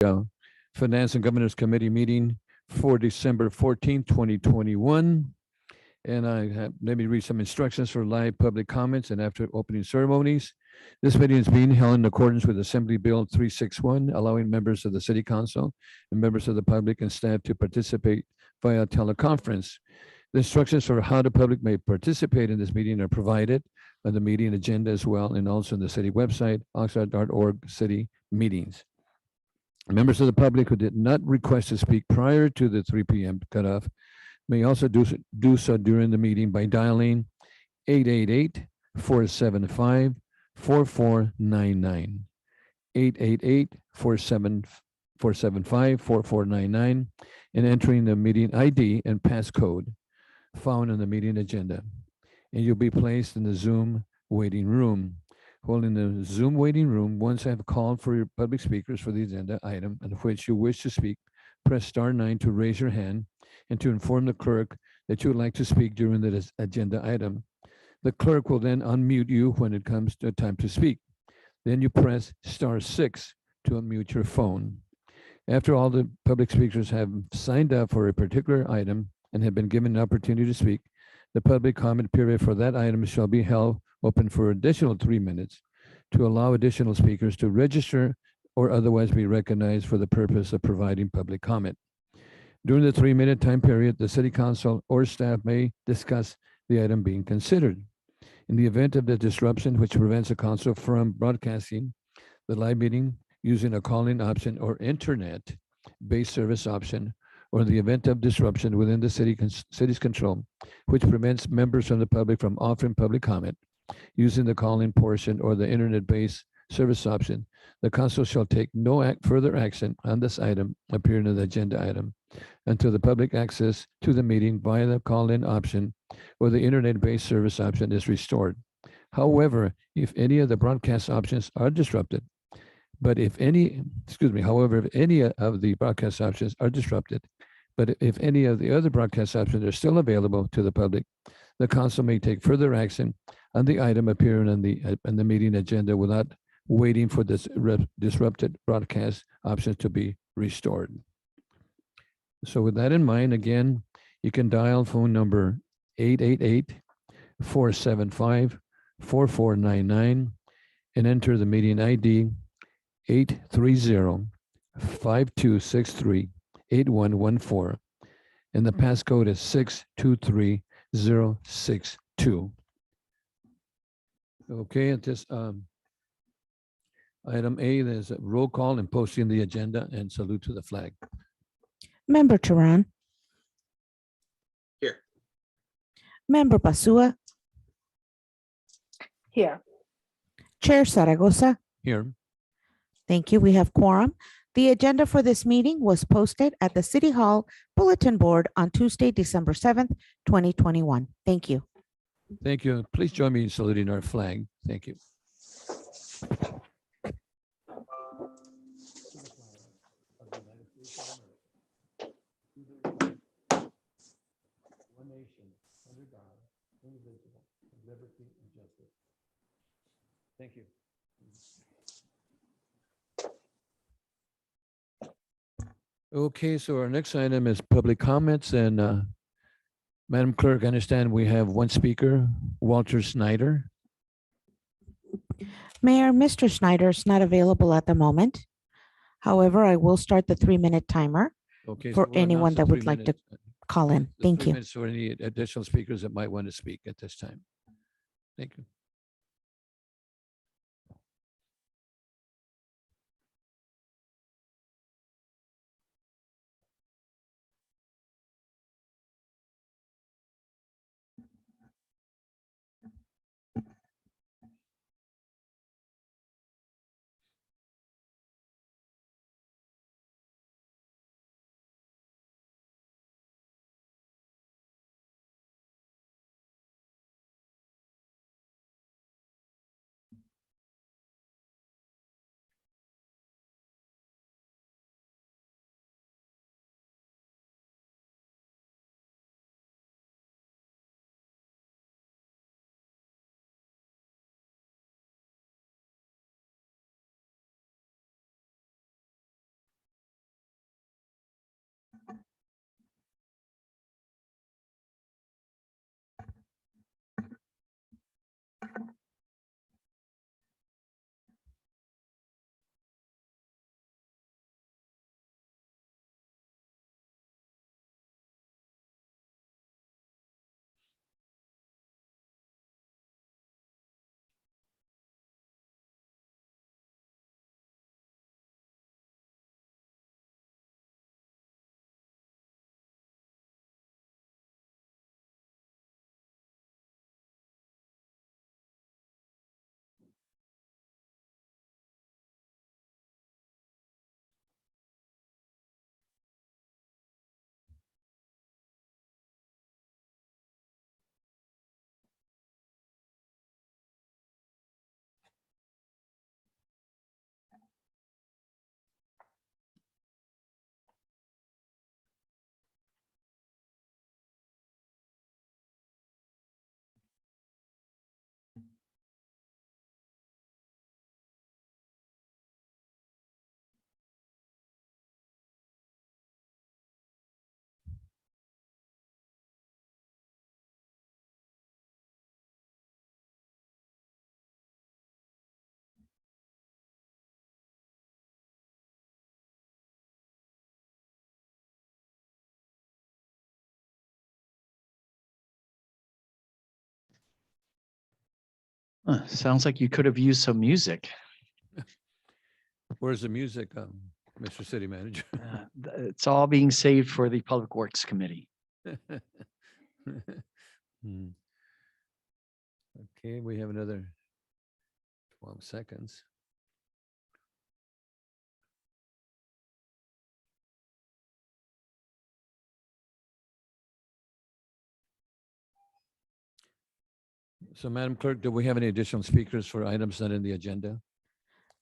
uh, Finance and Governors Committee meeting for December 14th, 2021. And let me read some instructions for live public comments and after opening ceremonies. This meeting is being held in accordance with Assembly Bill 361, allowing members of the City Council and members of the public and staff to participate via teleconference. The instructions for how the public may participate in this meeting are provided on the meeting agenda as well, and also on the city website, oxnard.org city meetings. Members of the public who did not request to speak prior to the 3 p.m. cutoff may also do so during the meeting by dialing 888-475-4499, 888-475-4499, and entering the meeting ID and passcode found on the meeting agenda. And you'll be placed in the Zoom waiting room. While in the Zoom waiting room, once I have called for your public speakers for the agenda item on which you wish to speak, press star 9 to raise your hand and to inform the clerk that you would like to speak during the agenda item. The clerk will then unmute you when it comes to time to speak. Then you press star 6 to unmute your phone. After all the public speakers have signed up for a particular item and have been given an opportunity to speak, the public comment period for that item shall be held open for additional 3 minutes to allow additional speakers to register or otherwise be recognized for the purpose of providing public comment. During the 3-minute time period, the City Council or staff may discuss the item being considered. In the event of the disruption which prevents the council from broadcasting the live meeting using a call-in option or internet-based service option, or in the event of disruption within the city's control, which prevents members from the public from offering public comment using the call-in portion or the internet-based service option, the council shall take no further action on this item appearing in the agenda item until the public access to the meeting via the call-in option or the internet-based service option is restored. However, if any of the broadcast options are disrupted, if any of the broadcast options are disrupted, but if any of the other broadcast options are still available to the public, the council may take further action on the item appearing on the meeting agenda without waiting for this disrupted broadcast options to be restored. So with that in mind, again, you can dial phone number 888-475-4499 and enter the meeting ID 830-5263-8114. And the passcode is 623062. Okay, at this item A, there's a roll call and posting the agenda and salute to the flag. Member Turan. Here. Member Pasua. Here. Chair Zaragoza. Here. Thank you. We have quorum. The agenda for this meeting was posted at the City Hall Bulletin Board on Tuesday, December 7th, 2021. Thank you. Thank you. Please join me in saluting our flag. Thank you. One nation, under God, indivisible, with liberty and justice. Thank you. Okay, so our next item is public comments, and Madam Clerk, I understand we have one speaker, Walter Snyder. Mayor, Mr. Snyder is not available at the moment. However, I will start the 3-minute timer Okay, for so we'll anyone announce the that would 3 like to minutes, call in. the Thank 3 you. minutes for any additional speakers that might want to speak at this time. Thank you. Sounds like you could have used some music. Where's the music, Mr. City Manager? It's all being saved for the Public Works Committee. Hmm. Okay, we have another 12 seconds. So, Madam Clerk, do we have any additional speakers for items not in the agenda?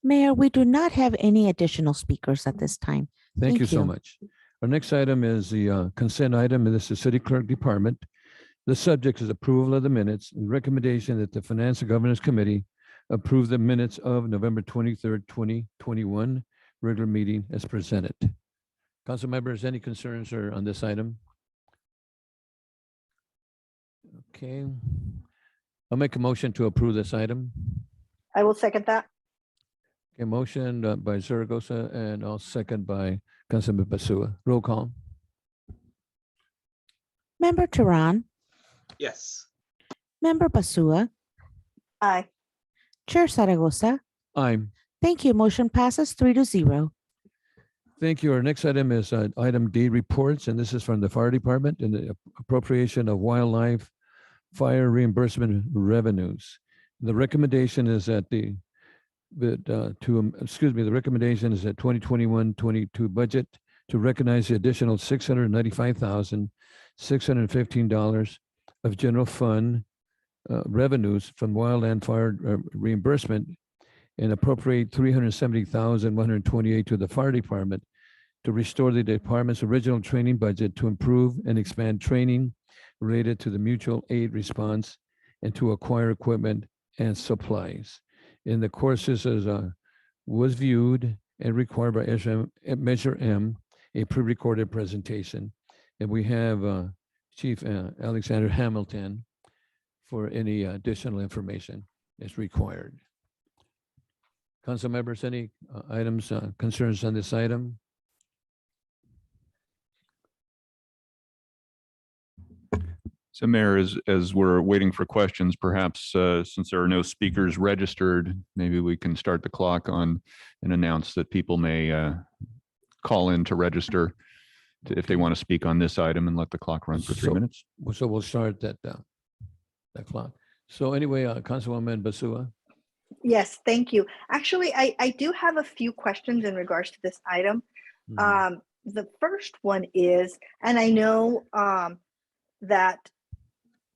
Mayor, we do not have any additional speakers at this time. Thank you Thank so you. much. Our next item is the consent item, and this is City Clerk Department. The subject is approval of the minutes and recommendation that the Finance and Governance Committee approve the minutes of November 23rd, 2021 regular meeting as presented. Council members, any concerns or on this item? Okay. I'll make a motion to approve this item. I will second that. A motion by Zaragoza and I'll second by Councilmember Basua. Roll call. Member Tehran, Yes. Member Basua, Aye. Chair Zaragoza. Aye. Thank you. Motion passes 3-0. Thank you. Our next item is item D, reports, and this is from the Fire Department and the appropriation of wildlife fire reimbursement revenues. The recommendation is that the recommendation is that 2021-22 budget to recognize the additional $695,615 of general fund revenues from wildland fire reimbursement and appropriate $370,128 to the fire department to restore the department's original training budget to improve and expand training related to the mutual aid response and to acquire equipment and supplies. In the courses was viewed and required by Measure M, a pre-recorded presentation. And we have Chief Alexander Hamilton for any additional information as required. Council members, any items, concerns on this item? So Mayor, as we're waiting for questions, perhaps since there are no speakers registered, maybe we can start the clock on and announce that people may call in to register if they want to speak on this item and let the clock run for 3 minutes. So we'll start that clock. So anyway, Councilwoman Basua. Yes, thank you. Actually, I do have a few questions in regards to this item. The first one is, and I know that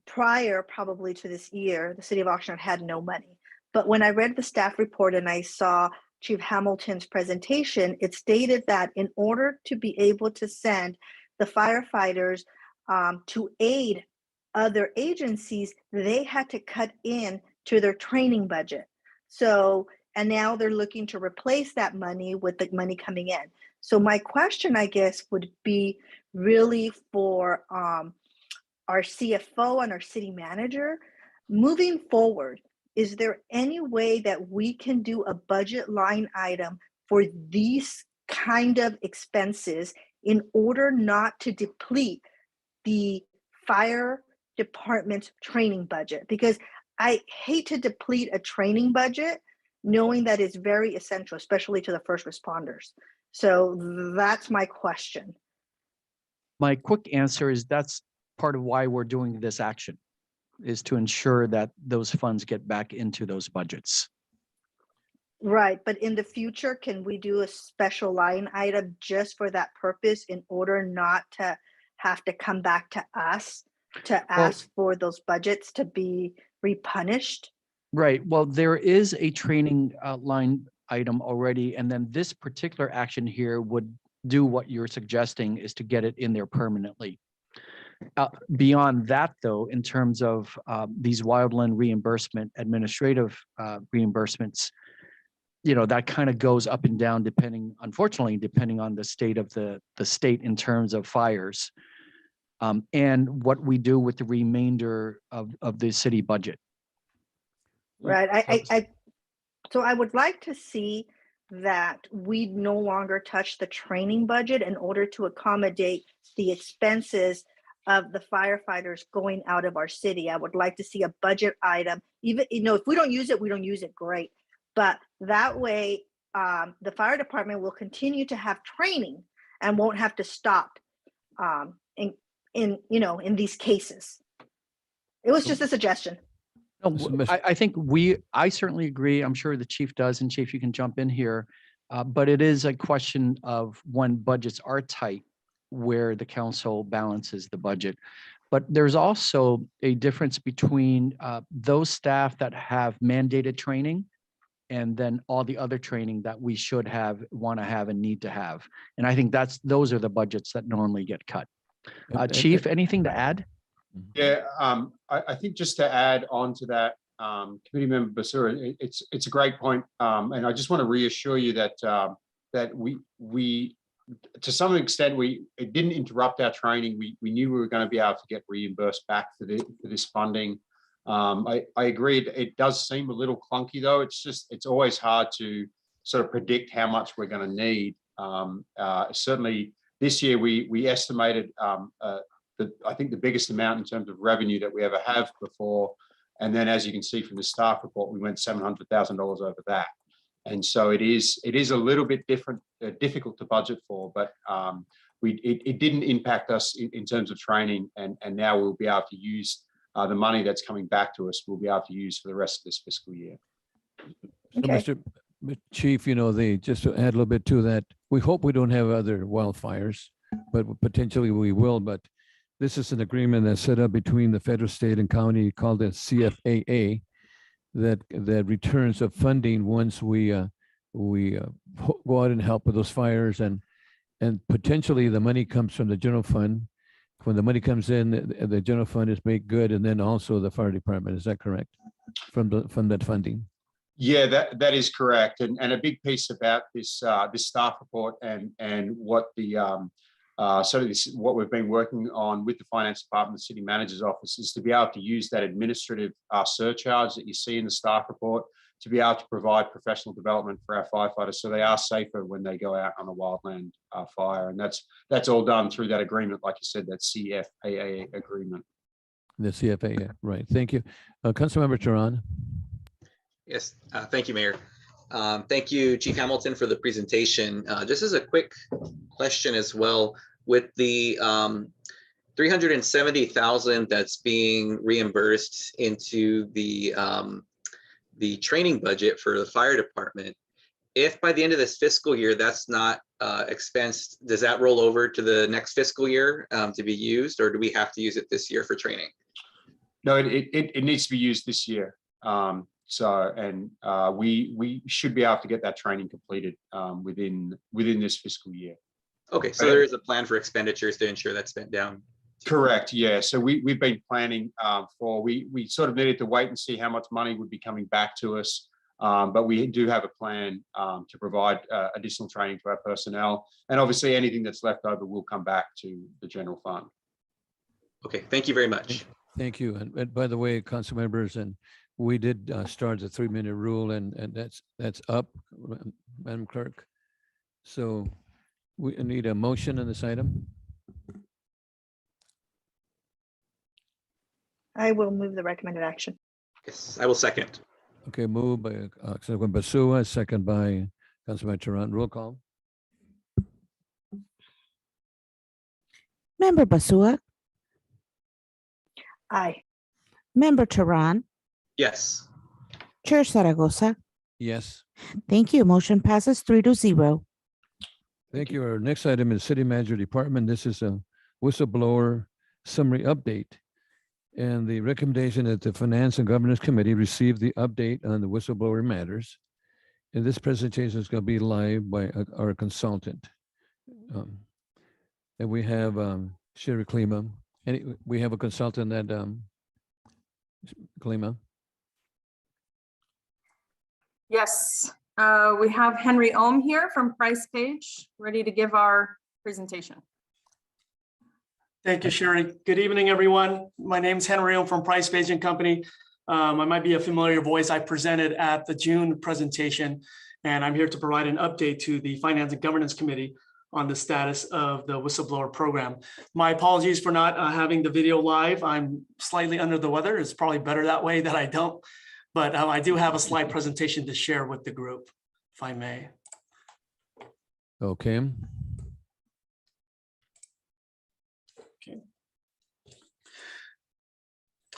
prior probably to this year, the city of Oxnard had no money. But when I read the staff report and I saw Chief Hamilton's presentation, it stated that in order to be able to send the firefighters to aid other agencies, they had to cut in to their training budget. So, and now they're looking to replace that money with the money coming in. So my question, I guess, would be really for our CFO and our city manager. Moving forward, is there any way that we can do a budget line item for these kind of expenses in order not to deplete the fire department's training budget? Because I hate to deplete a training budget knowing that it's very essential, especially to the first responders. So that's my question. My quick answer is that's part of why we're doing this action, is to ensure that those funds get back into those budgets. Right, but in the future, can we do a special line item just for that purpose in order not to have to come back to us to ask for those budgets to be replenished? Right. Well, there is a training line item already, and then this particular action here would do what you're suggesting, is to get it in there permanently. Beyond that, though, in terms of these wildland reimbursement, administrative reimbursements, you know, that kind of goes up and down depending, unfortunately, depending on the state of the state in terms of fires, and what we do with the remainder of the city budget. Right. So I would like to see that we no longer touch the training budget in order to accommodate the expenses of the firefighters going out of our city. I would like to see a budget item Even, if we don't use it, we don't use it, great. But that way, the fire department will continue to have training and won't have to stop in these cases. It was just a suggestion. No, Mr. Mis- I think I certainly agree. I'm sure the chief does, and Chief, you can jump in here. But it is a question of when budgets are tight, where the council balances the budget. But there's also a difference between those staff that have mandated training and then all the other training that we should have, want to have, and need to have. And I think those are the budgets that normally get cut. Chief, anything to add? Yeah, I think just to add on to that, Committee Member Basura, it's a great point, and I just want to reassure you that that we to some extent it didn't interrupt our training. We knew we were going to be able to get reimbursed back for this funding. I agree. It does seem a little clunky though. It's always hard to sort of predict how much we're going to need. Certainly this year we estimated I think the biggest amount in terms of revenue that we ever have before. And then as you can see from the staff report, we went $700,000 over that. And so it is a little bit difficult to budget for, but it didn't impact us in terms of training. And now we'll be able to use the money that's coming back to us, we'll be able to use for the rest of this fiscal year. Okay. So Mr. Chief, just to add a little bit to that, we hope we don't have other wildfires, but potentially we will. But this is an agreement that's set up between the federal, state, and county called the CFAA that returns of funding once we go out and help with those fires, and potentially the money comes from the general fund. When the money comes in, the general fund is made good, and then also the fire department. Is that correct? From that funding. Yeah, that is correct. And a big piece about this staff report and what the what we've been working on with the finance department, the city manager's office, is to be able to use that administrative surcharge that you see in the staff report to be able to provide professional development for our firefighters so they are safer when they go out on a wildland fire. And that's all done through that agreement, like you said, that CFAA agreement. The CFAA, right. Thank you. Councilmember Turan. Yes, thank you, Mayor. Thank you, Chief Hamilton, for the presentation. Just as a quick question as well, with the $370,000 that's being reimbursed into the training budget for the fire department, if by the end of this fiscal year that's not expensed, does that roll over to the next fiscal year to be used, or do we have to use it this year for training? No, it needs to be used this year. We should be able to get that training completed within this fiscal year. Okay, so there is a plan for expenditures to ensure that's spent down. Correct. Yeah. So we've been planning we sort of needed to wait and see how much money would be coming back to us. But we do have a plan to provide additional training to our personnel. And obviously anything that's left over will come back to the general fund. Okay, thank you very much. Thank you. And by the way, council members, and we did start the 3-minute rule, and that's up, Madam Clerk. So we need a motion on this item. I will move the recommended action. Yes, I will second. Okay, moved by Councilmember Basua, second by Councilmember Turan. Roll call. Member Basua, Aye. Member Turan, Yes. Chair Zaragoza. Yes. Thank you. Motion passes 3-0. Thank you. Our next item is City Manager Department. This is a whistleblower summary update. And the recommendation that the Finance and Governance Committee receive the update on the whistleblower matters. And this presentation is going to be live by our consultant. And we have Sherry Klima. And we have a consultant that Klima. Yes, we have Henry Ohm here from Price Page, ready to give our presentation. Thank you, Sherry. Good evening, everyone. My name is Henry Ohm from Price Page and Company. I might be a familiar voice. I presented at the June presentation, and I'm here to provide an update to the Finance and Governance Committee on the status of the whistleblower program. My apologies for not having the video live. I'm slightly under the weather. It's probably better that way that I don't. But I do have a slide presentation to share with the group, if I may. Okay.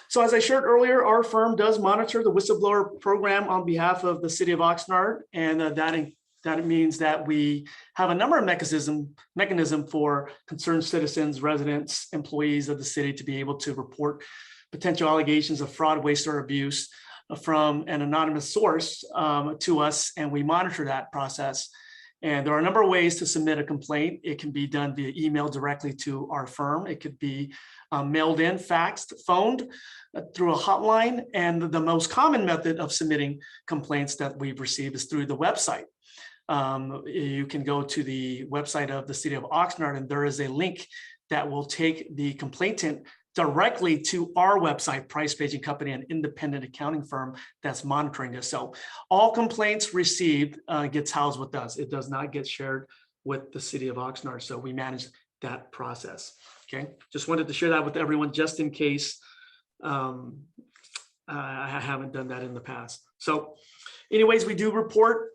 So as I shared earlier, our firm does monitor the whistleblower program on behalf of the city of Oxnard, and that means that we have a number of mechanism for concerned citizens, residents, employees of the city to be able to report potential allegations of fraud, waste, or abuse from an anonymous source to us, and we monitor that process. And there are a number of ways to submit a complaint. It can be done via email directly to our firm. It could be mailed in, faxed, phoned, through a hotline. And the most common method of submitting complaints that we've received is through the website. You can go to the website of the city of Oxnard, and there is a link that will take the complainant directly to our website, Price Page and Company, an independent accounting firm that's monitoring this. So all complaints received gets housed with us. It does not get shared with the city of Oxnard. So we manage that process. Okay, just wanted to share that with everyone just in case I haven't done that in the past. So anyways, we do report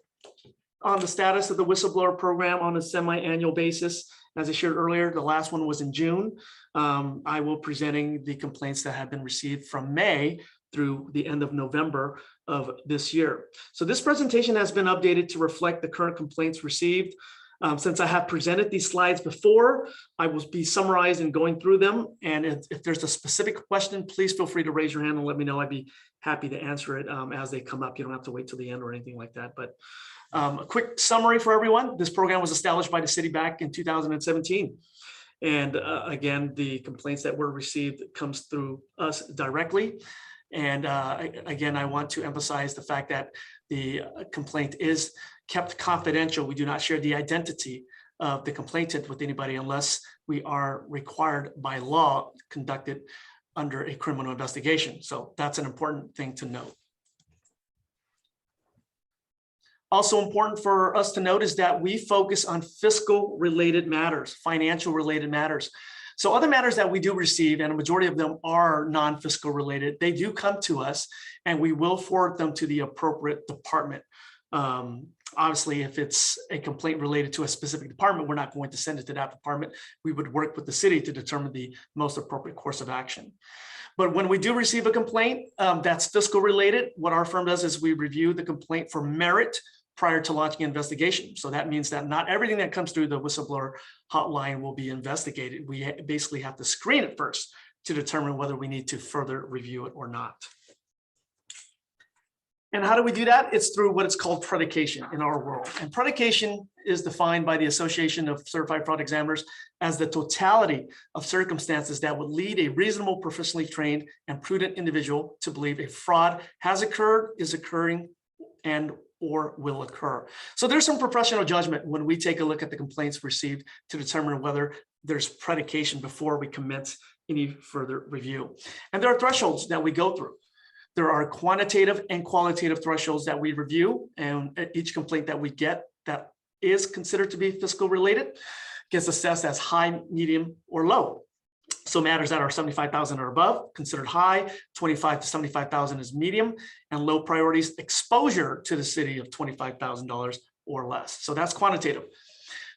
on the status of the whistleblower program on a semi-annual basis. As I shared earlier, the last one was in June. I will be presenting the complaints that have been received from May through the end of November of this year. So this presentation has been updated to reflect the current complaints received. Since I have presented these slides before, I will be summarizing going through them. And if there's a specific question, please feel free to raise your hand and let me know. I'd be happy to answer it as they come up. You don't have to wait till the end or anything like that. But a quick summary for everyone. This program was established by the city back in 2017. And again, the complaints that were received comes through us directly. And again, I want to emphasize the fact that the complaint is kept confidential. We do not share the identity of the complainant with anybody unless we are required by law conducted under a criminal investigation. So that's an important thing to note. Also important for us to note is that we focus on fiscal related matters, financial related matters. So other matters that we do receive, and a majority of them are non-fiscal related, they do come to us and we will forward them to the appropriate department. Obviously, if it's a complaint related to a specific department, we're not going to send it to that department. We would work with the city to determine the most appropriate course of action. But when we do receive a complaint that's fiscal related, what our firm does is we review the complaint for merit prior to launching an investigation. So that means that not everything that comes through the whistleblower hotline will be investigated. We basically have to screen it first to determine whether we need to further review it or not. And how do we do that? It's through what is called predication in our world. And predication is defined by the Association of Certified Fraud Examiners as the totality of circumstances that would lead a reasonable, professionally trained, and prudent individual to believe a fraud has occurred, is occurring, and or will occur. So there's some professional judgment when we take a look at the complaints received to determine whether there's predication before we commence any further review. And there are thresholds that we go through. There are quantitative and qualitative thresholds that we review, and each complaint that we get that is considered to be fiscal related gets assessed as high, medium, or low. So matters that are 75,000 or above considered high, 25 to 75,000 is medium, and low priorities exposure to the city of $25,000 or less. So that's quantitative.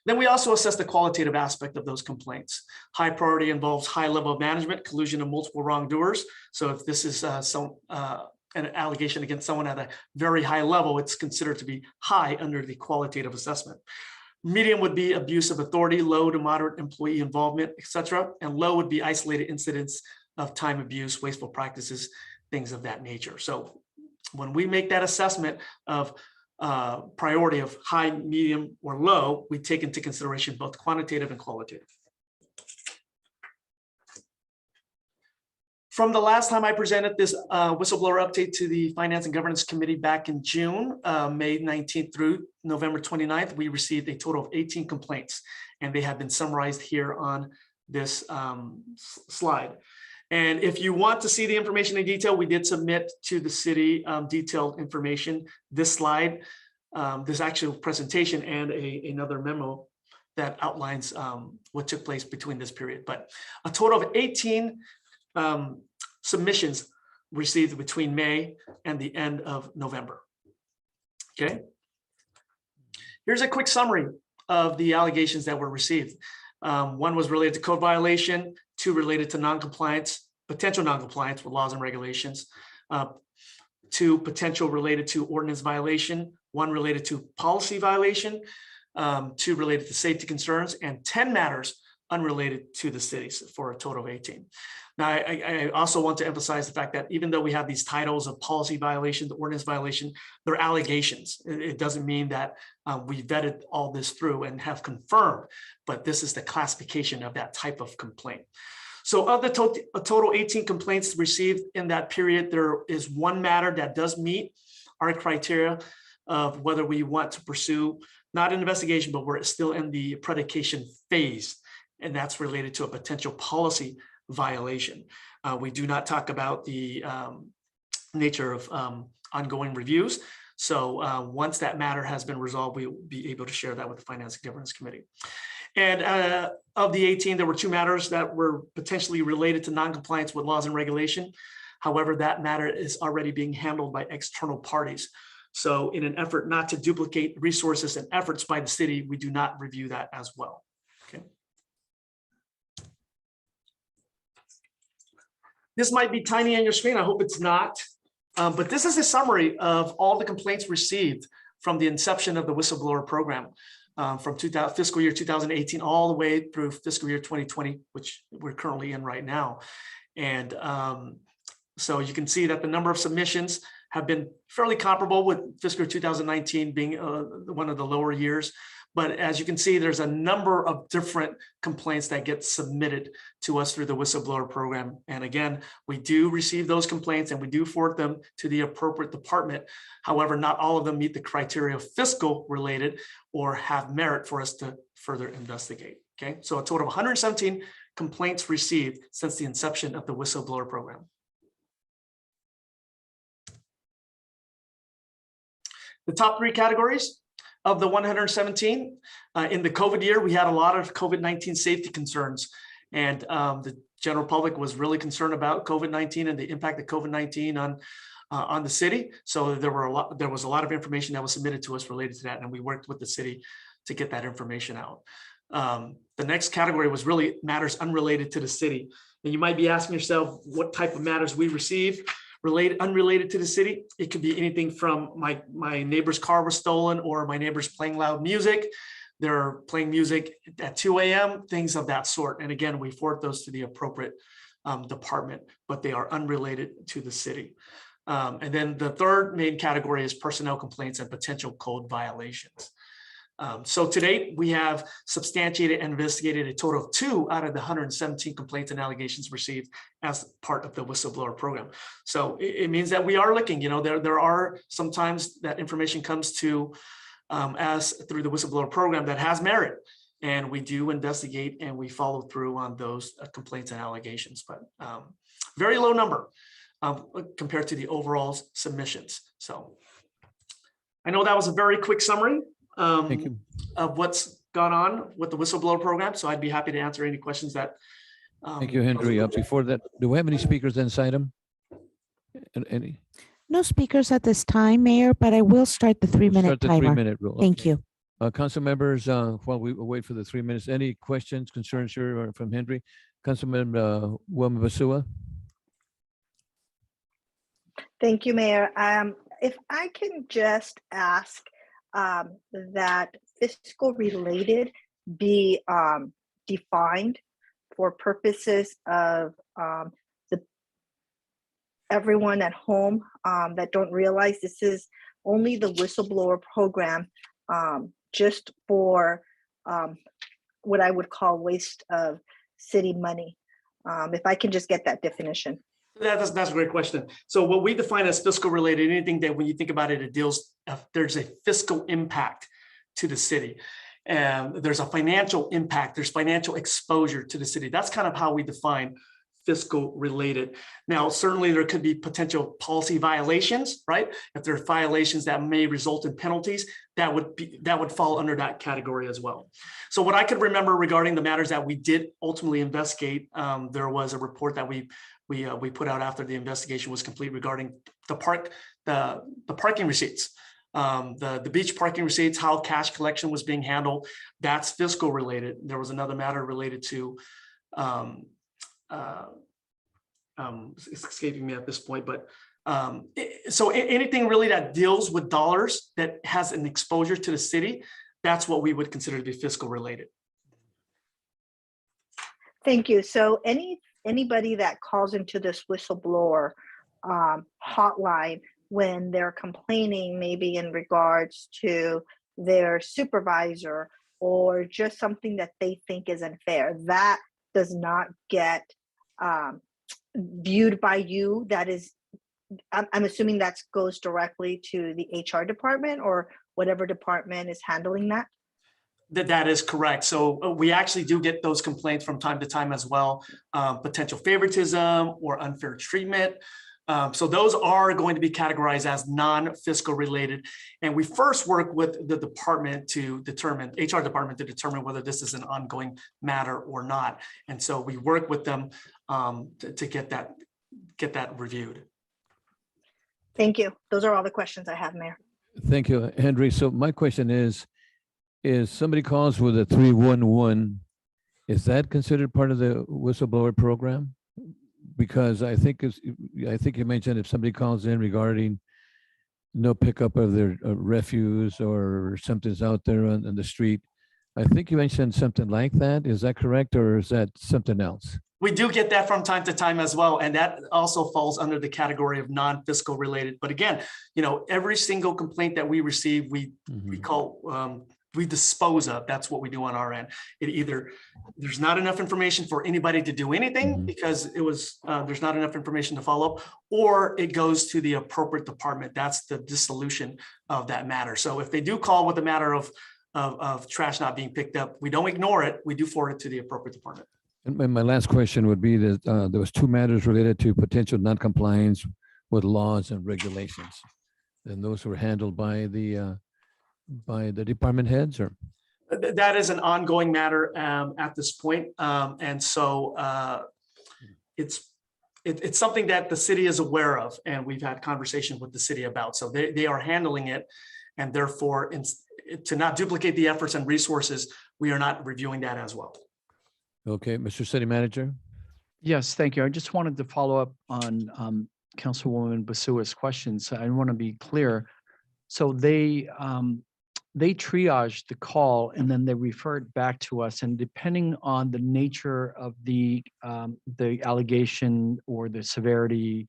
Then we also assess the qualitative aspect of those complaints. High priority involves high level of management, collusion of multiple wrongdoers. So if this is an allegation against someone at a very high level, it's considered to be high under the qualitative assessment. Medium would be abuse of authority, low to moderate employee involvement, etc. And low would be isolated incidents of time abuse, wasteful practices, things of that nature. So when we make that assessment of priority of high, medium, or low, we take into consideration both quantitative and qualitative. From the last time I presented this whistleblower update to the Finance and Governance Committee back in June, May 19th through November 29th, we received a total of 18 complaints, and they have been summarized here on this slide. And if you want to see the information in detail, we did submit to the city detailed information. This slide, this actual presentation, and another memo that outlines what took place between this period. But a total of 18 submissions received between May and the end of November. Okay. Here's a quick summary of the allegations that were received. One was related to code violation, 2 related to noncompliance, potential noncompliance with laws and regulations, 2 potential related to ordinance violation, 1 related to policy violation, 2 related to safety concerns, and 10 matters unrelated to the cities for a total of 18. Now, I also want to emphasize the fact that even though we have these titles of policy violation, the ordinance violation, they're allegations. It doesn't mean that we vetted all this through and have confirmed, but this is the classification of that type of complaint. So of the total 18 complaints received in that period, there is 1 matter that does meet our criteria of whether we want to pursue, not an investigation, but we're still in the predication phase. And that's related to a potential policy violation. We do not talk about the nature of ongoing reviews. So once that matter has been resolved, we will be able to share that with the Finance and Governance Committee. And of the 18, there were 2 matters that were potentially related to noncompliance with laws and regulation. However, that matter is already being handled by external parties. So in an effort not to duplicate resources and efforts by the city, we do not review that as well. Okay. This might be tiny on your screen. I hope it's not. But this is a summary of all the complaints received from the inception of the whistleblower program from fiscal year 2018 all the way through fiscal year 2020, which we're currently in right now. And so you can see that the number of submissions have been fairly comparable with fiscal year 2019 being one of the lower years. But as you can see, there's a number of different complaints that get submitted to us through the whistleblower program. And again, we do receive those complaints and we do forward them to the appropriate department. However, not all of them meet the criteria of fiscal related or have merit for us to further investigate. Okay, so a total of 117 complaints received since the inception of the whistleblower program. The top 3 categories of the 117, in the COVID year, we had a lot of COVID-19 safety concerns, and the general public was really concerned about COVID-19 and the impact of COVID-19 on the city. So there was a lot of information that was submitted to us related to that, and we worked with the city to get that information out. The next category was really matters unrelated to the city. And you might be asking yourself what type of matters we receive. Unrelated to the city. It could be anything from my neighbor's car was stolen, or my neighbor's playing loud music. They're playing music at 2 a.m., things of that sort. And again, we forward those to the appropriate department, but they are unrelated to the city. And then the third main category is personnel complaints and potential code violations. So to date, we have substantiated and investigated a total of 2 out of the 117 complaints and allegations received as part of the whistleblower program. So it means that we are looking, there are sometimes that information comes to us through the whistleblower program that has merit, and we do investigate and we follow through on those complaints and allegations, but very low number compared to the overall submissions. So I know that was a very quick summary Thank you. of what's gone on with the whistleblower program. So I'd be happy to answer any questions that. Thank you, Henry. Before that, do we have any speakers on this item? Any? No speakers at this time, Mayor, but I will start the 3-minute Start the timer. 3-minute rule. Thank Okay. you. Council members, while we wait for the 3 minutes, any questions, concerns here from Henry? Councilman Wilma Basua? Thank you, Mayor. If I can just ask that fiscal related be defined for purposes of everyone at home that don't realize this is only the whistleblower program, just for what I would call waste of city money. If I can just get that definition. That's a great question. So what we define as fiscal related, anything that when you think about it, it deals, there's a fiscal impact to the city. And there's a financial impact, there's financial exposure to the city. That's kind of how we define fiscal related. Now, certainly there could be potential policy violations, right? If there are violations that may result in penalties, that would fall under that category as well. So what I could remember regarding the matters that we did ultimately investigate, there was a report that we put out after the investigation was complete regarding the parking receipts. The beach parking receipts, how cash collection was being handled, that's fiscal related. There was another matter related to it's escaping me at this point, but so anything really that deals with dollars that has an exposure to the city, that's what we would consider to be fiscal related. Thank you. So anybody that calls into this whistleblower hotline when they're complaining, maybe in regards to their supervisor or just something that they think is unfair, that does not get viewed by you. That is, I'm assuming that goes directly to the HR department or whatever department is handling that. That is correct. So we actually do get those complaints from time to time as well, potential favoritism or unfair treatment. So those are going to be categorized as non-fiscal related. And we first work with the department to determine, HR department to determine whether this is an ongoing matter or not. And so we work with them to get that reviewed. Thank you. Those are all the questions I have, Mayor. Thank you, Henry. So my question is somebody calls with a 311, is that considered part of the whistleblower program? Because I think you mentioned if somebody calls in regarding no pickup of their refuse or something's out there on the street, I think you mentioned something like that. Is that correct, or is that something else? We do get that from time to time as well, and that also falls under the category of non-fiscal related. But again, every single complaint that we receive, we call we dispose of. That's what we do on our end. It either there's not enough information for anybody to do anything because it was there's not enough information to follow up, or it goes to the appropriate department. That's the dissolution of that matter. So if they do call with the matter of trash not being picked up, we don't ignore it. We do forward it to the appropriate department. And my last question would be that there was two matters related to potential non-compliance with laws and regulations, and those were handled by the department heads, or? That is an ongoing matter at this point. And so it's something that the city is aware of, and we've had conversations with the city about. So they are handling it, and therefore to not duplicate the efforts and resources, we are not reviewing that as well. Okay, Mr. City Manager. Yes, thank you. I just wanted to follow up on Councilwoman Basua's questions. I want to be clear. So they triaged the call and then they referred back to us, and depending on the nature of the allegation or the severity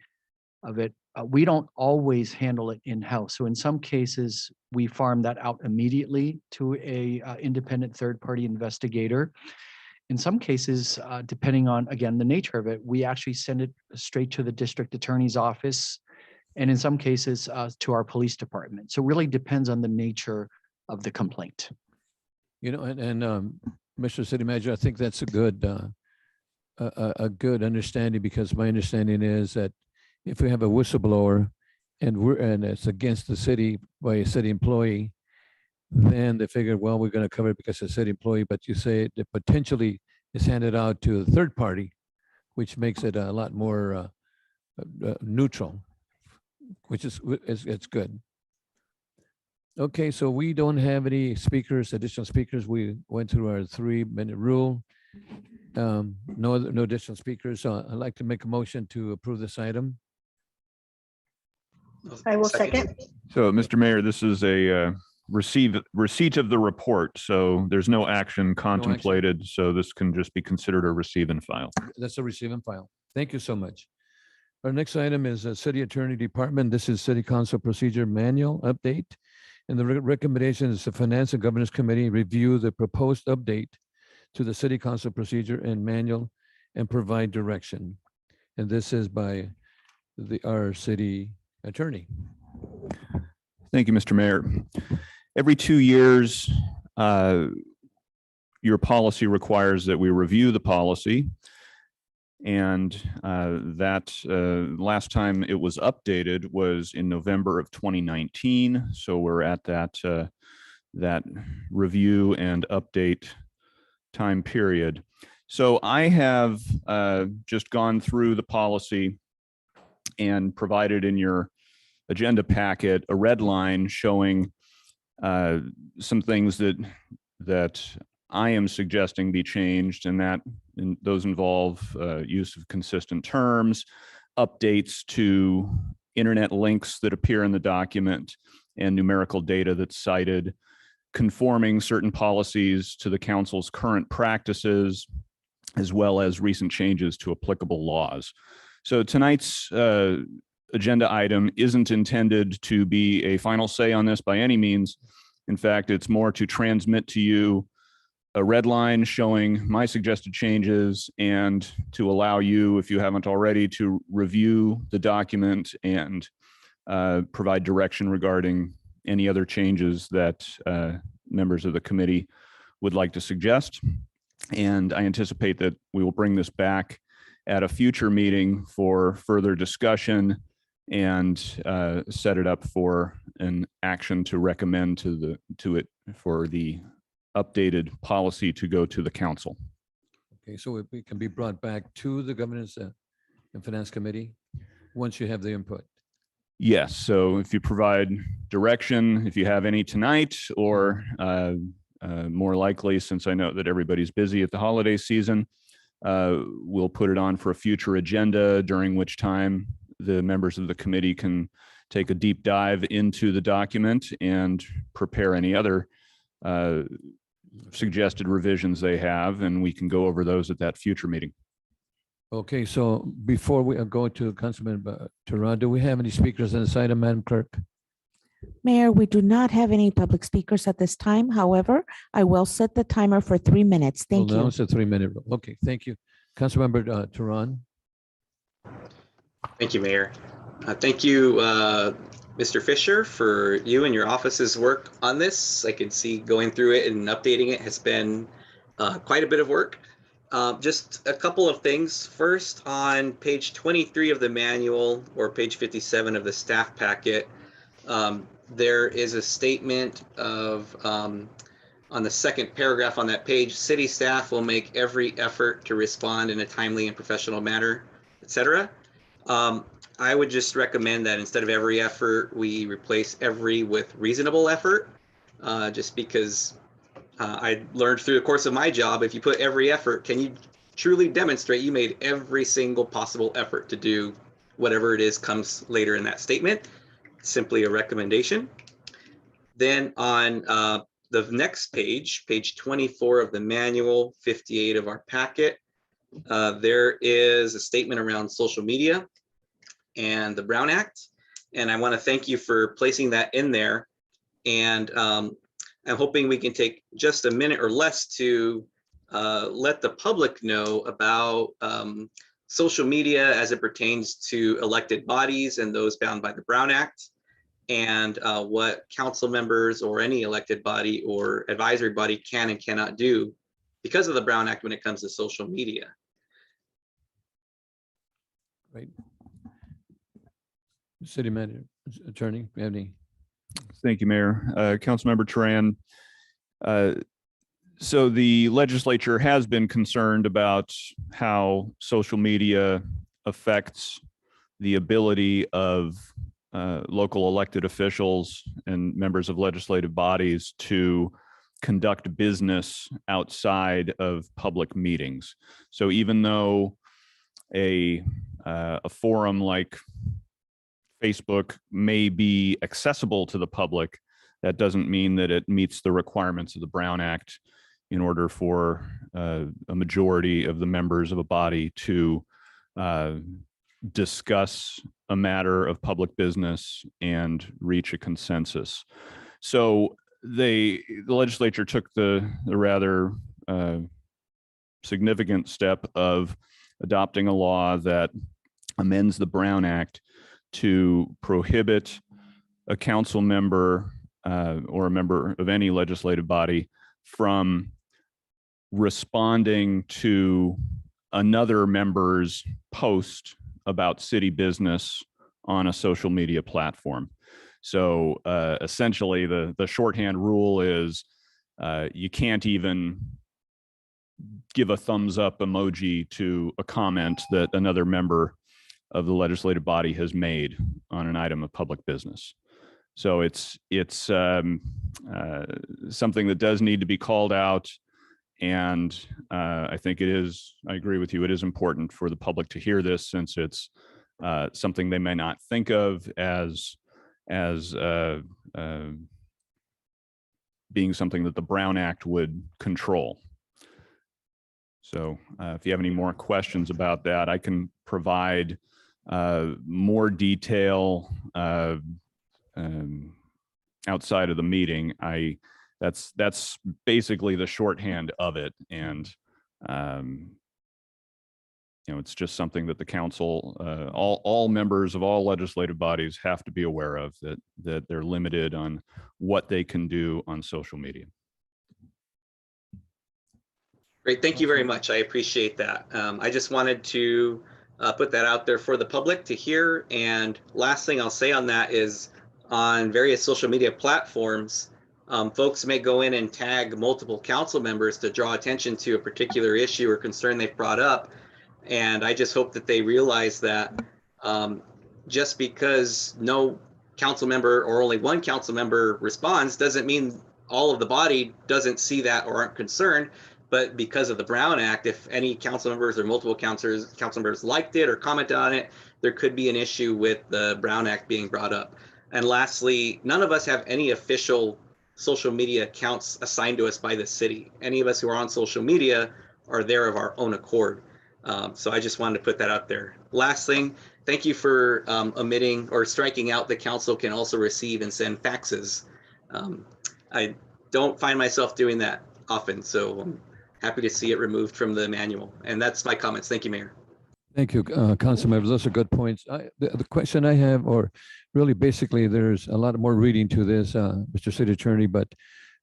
of it, we don't always handle it in-house. So in some cases, we farm that out immediately to a independent third-party investigator. In some cases, depending on, again, the nature of it, we actually send it straight to the district attorney's office, and in some cases to our police department. So it really depends on the nature of the complaint. Mr. City Manager, I think that's a good understanding, because my understanding is that if we have a whistleblower and it's against the city by a city employee, then they figured, well, we're going to cover it because it's a city employee, but you say it potentially is handed out to a third party, which makes it a lot more neutral, which is it's good. Okay, so we don't have any additional speakers. We went through our 3-minute rule. No additional speakers. So I'd like to make a motion to approve this item. I will second. So, Mr. Mayor, this is a receipt of the report. So there's no action contemplated. So this can just be considered a receive and file. That's a receive and file. Thank you so much. Our next item is a City Attorney Department. This is City Council Procedure Manual Update. And the recommendation is the Finance and Governance Committee review the proposed update to the City Council Procedure and Manual and provide direction. And this is by our City Attorney. Thank you, Mr. Mayor. Every 2 years, your policy requires that we review the policy. And that last time it was updated was in November of 2019. So we're at that review and update time period. So I have just gone through the policy and provided in your agenda packet a red line showing some things that I am suggesting be changed, and those involve use of consistent terms, updates to internet links that appear in the document, and numerical data that's cited, conforming certain policies to the council's current practices, as well as recent changes to applicable laws. So tonight's agenda item isn't intended to be a final say on this by any means. In fact, it's more to transmit to you a red line showing my suggested changes and to allow you, if you haven't already, to review the document and provide direction regarding any other changes that members of the committee would like to suggest. And I anticipate that we will bring this back at a future meeting for further discussion and set it up for an action to recommend to it for the updated policy to go to the council. Okay, so it can be brought back to the Governance and Finance Committee once you have the input. Yes, so if you provide direction, if you have any tonight, or more likely, since I know that everybody's busy at the holiday season, we'll put it on for a future agenda, during which time the members of the committee can take a deep dive into the document and prepare any other suggested revisions they have, and we can go over those at that future meeting. Okay, so before we go to Councilman Teran, do we have any speakers on this item, Madam Clerk? Mayor, we do not have any public speakers at this time. However, I will set the timer for 3 minutes. Thank Well, now you. it's a 3-minute rule. Okay, thank you. Councilmember Teran. Thank you, Mayor. Thank you, Mr. Fisher, for you and your office's work on this. I can see going through it and updating it has been quite a bit of work. Just a couple of things. First, on page 23 of the manual, or page 57 of the staff packet, there is a statement of, on the second paragraph on that page, city staff will make every effort to respond in a timely and professional manner, etc. I would just recommend that instead of every effort, we replace every with reasonable effort, just because I learned through the course of my job, if you put every effort, can you truly demonstrate you made every single possible effort to do whatever it is comes later in that statement? Simply a recommendation. Then on the next page, page 24 of the manual, 58 of our packet, there is a statement around social media and the Brown Act. And I want to thank you for placing that in there. And I'm hoping we can take just a minute or less to let the public know about social media as it pertains to elected bodies and those bound by the Brown Act, and what council members or any elected body or advisory body can and cannot do because of the Brown Act when it comes to social media. Right. City Manager, Attorney, you have any? Thank you, Mayor. Councilmember Teran. So the legislature has been concerned about how social media affects the ability of local elected officials and members of legislative bodies to conduct business outside of public meetings. So even though a forum like Facebook may be accessible to the public, that doesn't mean that it meets the requirements of the Brown Act in order for a majority of the members of a body to discuss a matter of public business and reach a consensus. So the legislature took the rather significant step of adopting a law that amends the Brown Act to prohibit a council member or a member of any legislative body from responding to another member's post about city business on a social media platform. So essentially the shorthand rule is you can't even give a thumbs up emoji to a comment that another member of the legislative body has made on an item of public business. So it's something that does need to be called out. And I think I agree with you, it is important for the public to hear this, since it's something they may not think of as being something that the Brown Act would control. So if you have any more questions about that, I can provide more detail outside of the meeting. That's basically the shorthand of it. And it's just something that the council, all members of all legislative bodies have to be aware of, that they're limited on what they can do on social media. Great, thank you very much. I appreciate that. I just wanted to put that out there for the public to hear. And last thing I'll say on that is, on various social media platforms, folks may go in and tag multiple council members to draw attention to a particular issue or concern they've brought up. And I just hope that they realize that just because no council member or only one council member responds doesn't mean all of the body doesn't see that or aren't concerned. But because of the Brown Act, if any council members or multiple council members liked it or commented on it, there could be an issue with the Brown Act being brought up. And lastly, none of us have any official social media accounts assigned to us by the city. Any of us who are on social media are there of our own accord. So I just wanted to put that out there. Last thing, thank you for omitting or striking out the council can also receive and send faxes. I don't find myself doing that often, so I'm happy to see it removed from the manual. And that's my comments. Thank you, Mayor. Thank you, council members. Those are good points. The question I have, or really basically, there's a lot more reading to this, Mr. City Attorney, but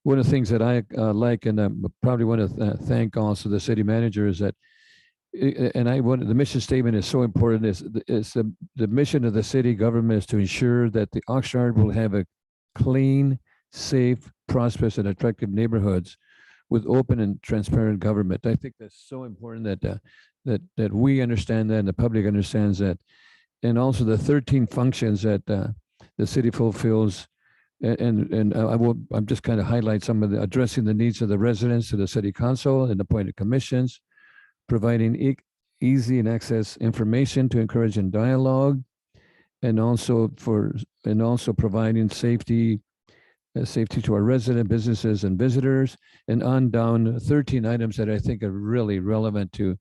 one of the things that I like, and I probably want to thank also the city manager, is that, the mission statement is so important. Is the mission of the city government is to ensure that the Oxnard will have a clean, safe, prosperous, and attractive neighborhoods with open and transparent government. I think that's so important that we understand that and the public understands that, and also the 13 functions that the city fulfills. I'm just kind of highlight some of the addressing the needs of the residents to the city council and appointed commissions, providing easy and access information to encourage in dialogue, and also providing safety to our resident businesses and visitors, and on down 13 items that I think are really relevant to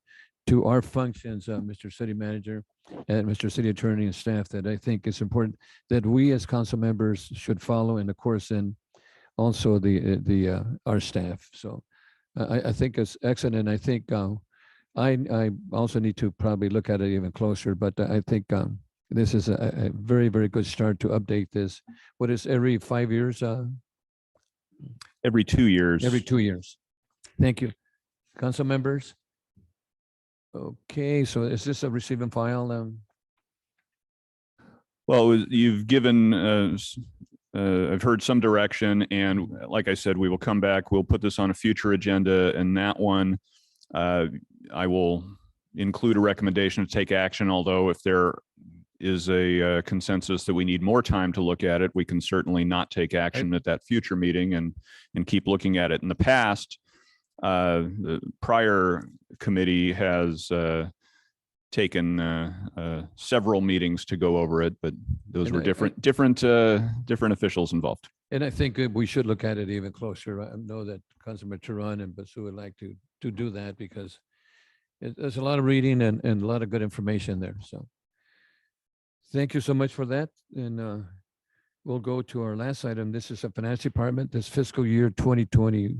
our functions, Mr. City Manager and Mr. City Attorney and staff, that I think it's important that we as council members should follow, and of course, and also our staff. So I think it's excellent. And I think I also need to probably look at it even closer, but I think this is a very, very good start to update this. What is every 5 years? Every 2 years. Every 2 years. Thank you. Council members? Okay, so is this a receive and file? Well, you've given, I've heard some direction, and like I said, we will come back. We'll put this on a future agenda, and that one, I will include a recommendation to take action, although if there is a consensus that we need more time to look at it, we can certainly not take action at that future meeting and keep looking at it. In the past, the prior committee has taken several meetings to go over it, but those were different officials involved. And I think we should look at it even closer. I know that Councilman Turan and Basu would like to do that, because there's a lot of reading and a lot of good information there. So thank you so much for that. And we'll go to our last item. This is a finance department, this fiscal year 2020.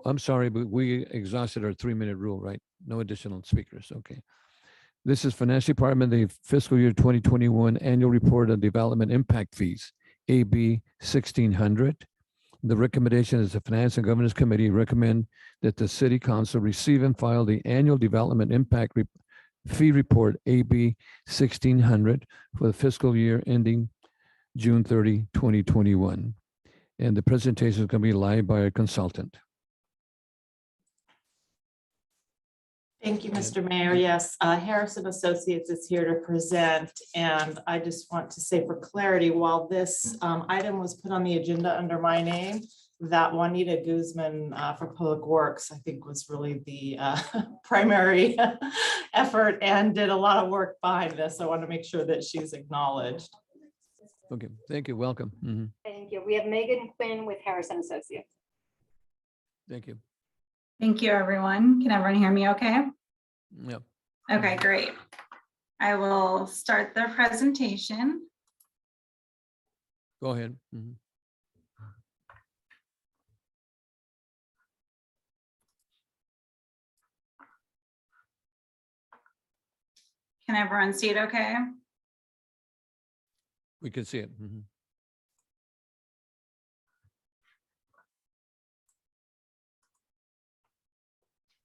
I'm sorry, but we exhausted our 3-minute rule, right? No additional speakers. Okay. This is Finance Department, the fiscal year 2021 annual report on development impact fees, AB 1600. The recommendation is the Finance and Governance Committee recommend that the City Council receive and file the Annual Development Impact Fee Report, AB 1600, for the fiscal year ending June 30, 2021. And the presentation is going to be live by a consultant. Thank you, Mr. Mayor. Yes, Harrison Associates is here to present, and I just want to say for clarity, while this item was put on the agenda under my name, that Juanita Guzman for Public Works, I think, was really the primary effort and did a lot of work behind this. I want to make sure that she's acknowledged. Okay, thank you. Welcome. Mhm. Thank you. We have Megan Quinn with Harrison Associates. Thank you. Thank you, everyone. Can everyone hear me okay? Yep. Okay, great. I will start the presentation. Go ahead. Mhm. Can everyone see it okay? We can see it. Mhm.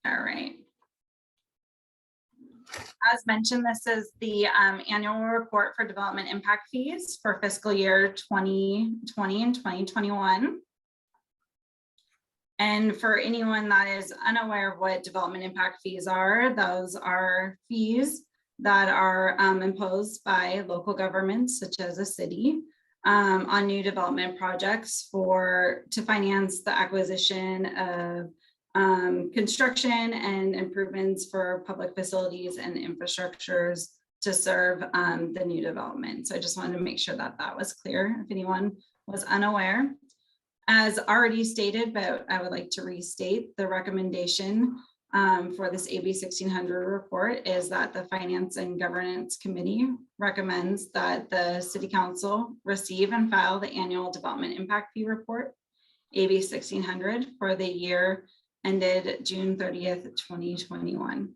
All right. As mentioned, this is the annual report for development impact fees for fiscal year 2020 and 2021. And for anyone that is unaware of what development impact fees are, those are fees that are imposed by local governments, such as a city, on new development projects to finance the acquisition of construction and improvements for public facilities and infrastructures to serve the new development. So I just wanted to make sure that that was clear if anyone was unaware. As already stated, but I would like to restate the recommendation for this AB 1600 report is that the Finance and Governance Committee recommends that the City Council receive and file the annual development impact fee report, AB 1600, for the year ended June 30th, 2021.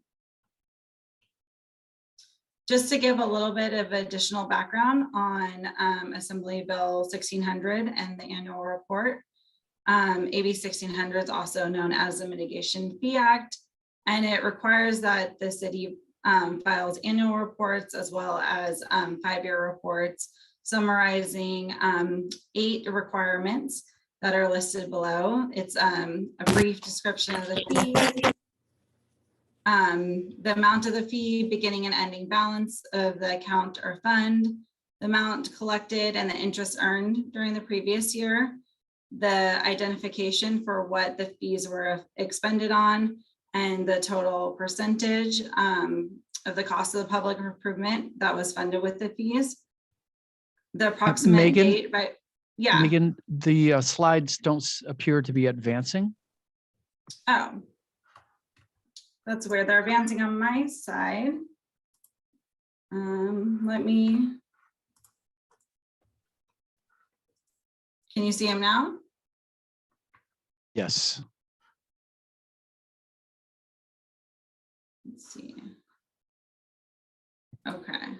Just to give a little bit of additional background on Assembly Bill 1600 and the annual report. AB 1600 is also known as the Mitigation Fee Act, and it requires that the city files annual reports as well as 5-year reports summarizing 8 requirements that are listed below. It's a brief description of the fee, the amount of the fee, beginning and ending balance of the account or fund, the amount collected and the interest earned during the previous year, the identification for what the fees were expended on, and the total percentage of the cost of the public improvement that was funded with the fees. The approximate Megan, date, right? Yeah. Megan, the slides don't appear to be advancing. Oh, that's where they're advancing on my side. Let me. Can you see them now? Yes. Let's see. Okay.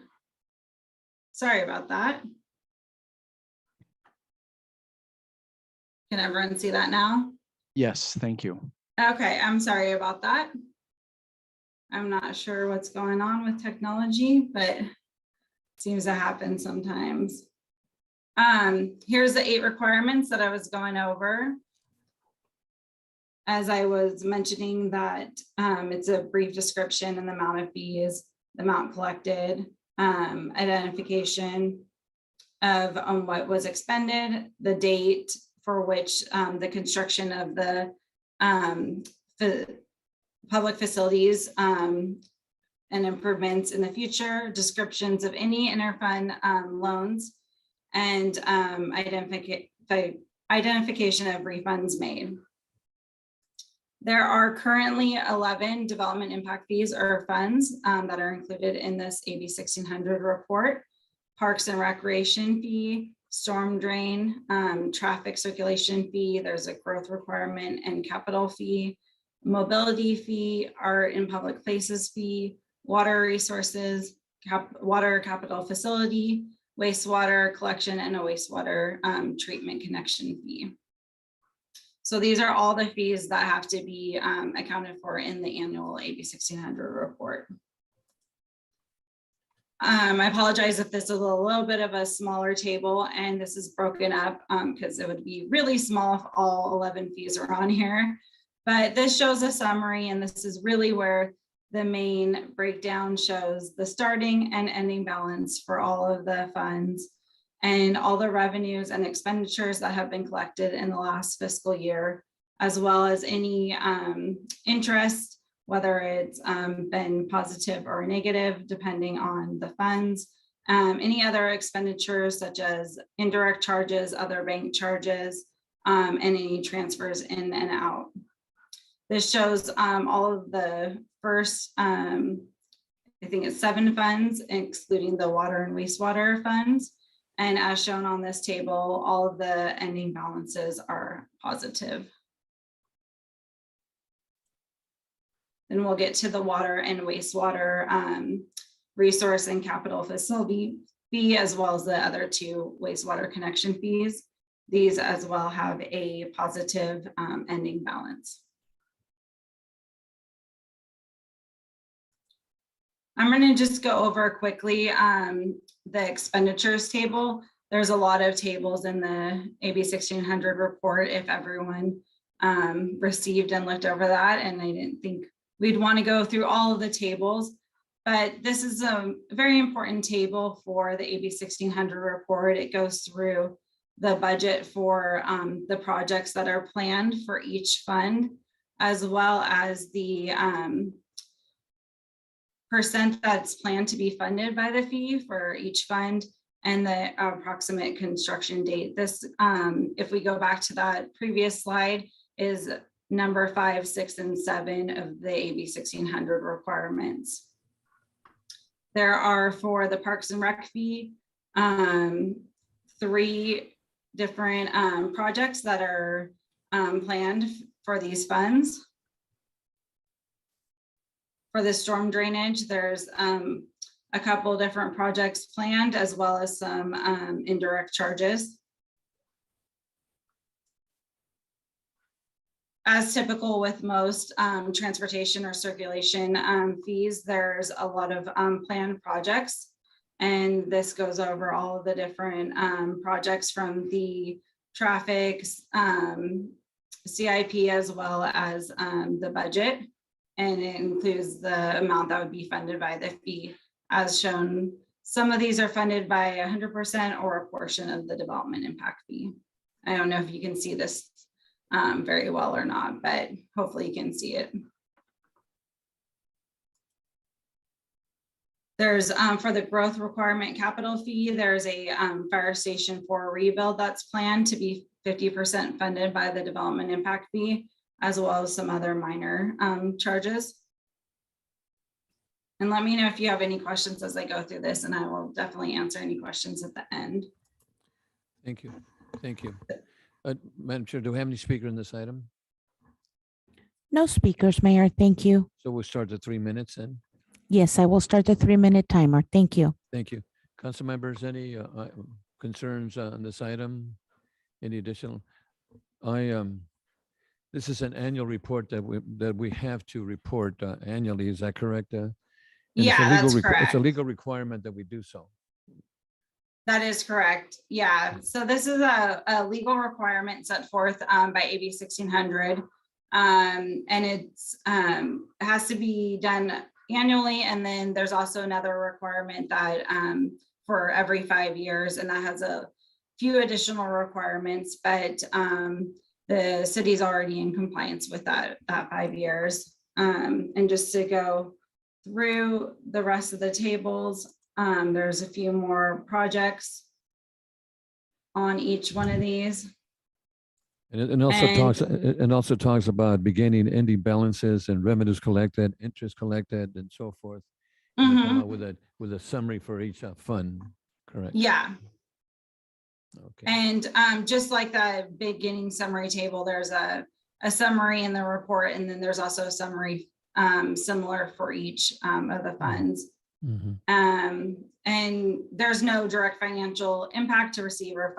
Sorry about that. Can everyone see that now? Yes, thank you. Okay, I'm sorry about that. I'm not sure what's going on with technology, but it seems to happen sometimes. Here's the 8 requirements that I was going over. As I was mentioning that it's a brief description and the amount of fees, the amount collected, identification of what was expended, the date for which the construction of the public facilities and improvements in the future, descriptions of any interfund loans, and identification of refunds made. There are currently 11 development impact fees or funds that are included in this AB 1600 report: parks and recreation fee, storm drain, traffic circulation fee, there's a growth requirement and capital fee, mobility fee, art in public places fee, water resources, water capital facility, wastewater collection, and a wastewater treatment connection fee. So these are all the fees that have to be accounted for in the annual AB 1600 report. I apologize if this is a little bit of a smaller table and this is broken up because it would be really small if all 11 fees are on here. But this shows a summary, and this is really where the main breakdown shows the starting and ending balance for all of the funds and all the revenues and expenditures that have been collected in the last fiscal year, as well as any interest, whether it's been positive or negative, depending on the funds. Any other expenditures such as indirect charges, other bank charges, and any transfers in and out. This shows all of the first, I think it's 7 funds, excluding the water and wastewater funds. And as shown on this table, all of the ending balances are positive. Then we'll get to the water and wastewater resource and capital facility fee, as well as the other 2 wastewater connection fees. These as well have a positive ending balance. I'm going to just go over quickly the expenditures table. There's a lot of tables in the AB 1600 report if everyone received and looked over that, and I didn't think we'd want to go through all of the tables, but this is a very important table for the AB 1600 report. It goes through the budget for the projects that are planned for each fund, as well as the percent that's planned to be funded by the fee for each fund and the approximate construction date. This, if we go back to that previous slide, is number 5, 6, and 7 of the AB 1600 requirements. There are, for the Parks and Rec fee, 3 different projects that are planned for these funds. For the storm drainage, there's a couple different projects planned, as well as some indirect charges. As typical with most transportation or circulation fees, there's a lot of planned projects. And this goes over all of the different projects from the traffic, CIP, as well as the budget. And it includes the amount that would be funded by the fee. As shown, some of these are funded by 100% or a portion of the development impact fee. I don't know if you can see this very well or not, but hopefully you can see it. There's for the growth requirement capital fee, there's a fire station 4 rebuild that's planned to be 50% funded by the development impact fee, as well as some other minor charges. And let me know if you have any questions as I go through this, and I will definitely answer any questions at the end. Thank you. Thank you. Madam Chair, do we have any speaker in this item? No speakers, Mayor. Thank you. So we'll start the 3 minutes then. Yes, I will start the 3-minute timer. Thank you. Thank you. Council members, any concerns on this item? Any additional? This is an annual report that we have to report annually. Is that correct? And Yeah, that's correct. It's a legal requirement that we do so. That is correct. Yeah. So this is a legal requirement set forth by AB 1600. And it's has to be done annually. And then there's also another requirement that for every 5 years, and that has a few additional requirements, but the city's already in compliance with that 5 years. And just to go through the rest of the tables, there's a few more projects on each one of these. And it also talks about beginning, ending balances and revenues collected, interest collected, and so forth. And they come out with a summary for each fund, correct? Yeah. Okay. And just like the beginning summary table, there's a summary in the report, and then there's also a summary similar for each of the funds. And there's no direct financial impact to receive or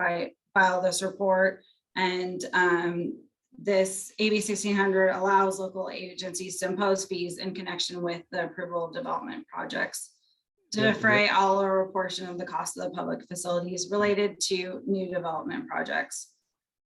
file this report. And This AB 1600 allows local agencies to impose fees in connection with the approval of development projects to Yep, defray all or a portion of the cost of the public facilities related to new development projects.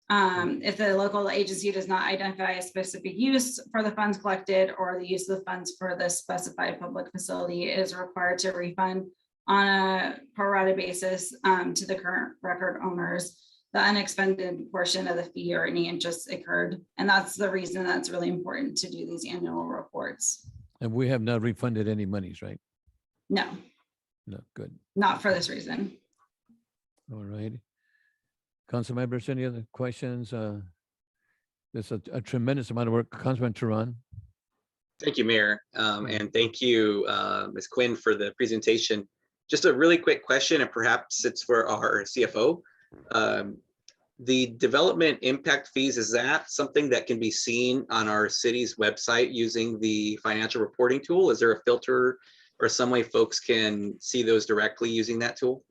If the local agency does not identify a specific use for the funds collected, or the use of the funds for the specified public facility, it is required to refund on a pro rata basis to the current record owners the unexpended portion of the fee or any interest incurred. And that's the reason that's really important to do these annual reports. And we have not refunded any monies, right? No, No, good. not for this reason. All right. Council members, any other questions? There's a tremendous amount of work. Councilman Turan. Thank you, Mayor. And thank you, Ms. Quinn, for the presentation. Just a really quick question, and perhaps it's for our CFO. The development impact fees, is that something that can be seen on our city's website using the financial reporting tool? Is there a filter or some way folks can see those directly using that tool?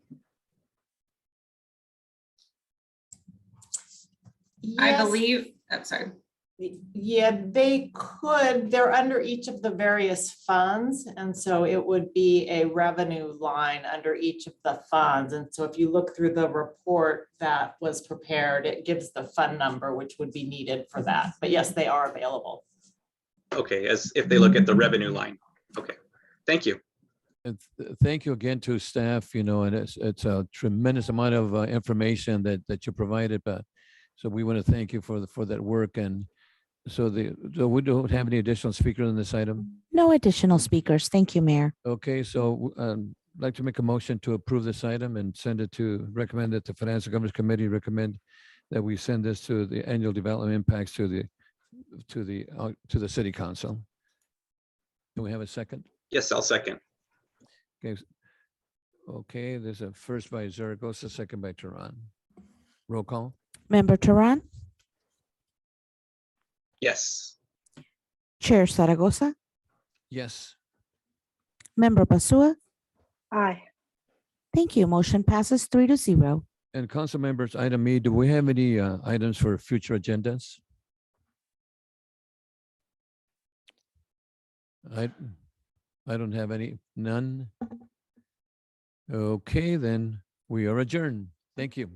I Yes. believe, I'm sorry. Yeah, they could. They're under each of the various funds. And so it would be a revenue line under each of the funds. And so if you look through the report that was prepared, it gives the fund number, which would be needed for that. But yes, they are available. Okay, as if they look at the revenue line. Okay, thank you. And thank you again to staff, and it's a tremendous amount of information that you provided. But so we want to thank you for that work. And so we don't have any additional speakers on this item. No additional speakers. Thank you, Mayor. Okay, so I'd like to make a motion to approve this item and recommend that the Financial Governance Committee recommend that we send this to the annual development impacts to the City Council. Can we have a second? Yes, I'll second. Okay, there's a first by Zaragoza, second by Turan. Roll call. Member Turan, Yes. Chair Zaragoza, Yes. Member Basua. Aye. Thank you. Motion passes 3-0. And council members, item E, do we have any items for future agendas? I don't have any, none. Okay, then we are adjourned. Thank you.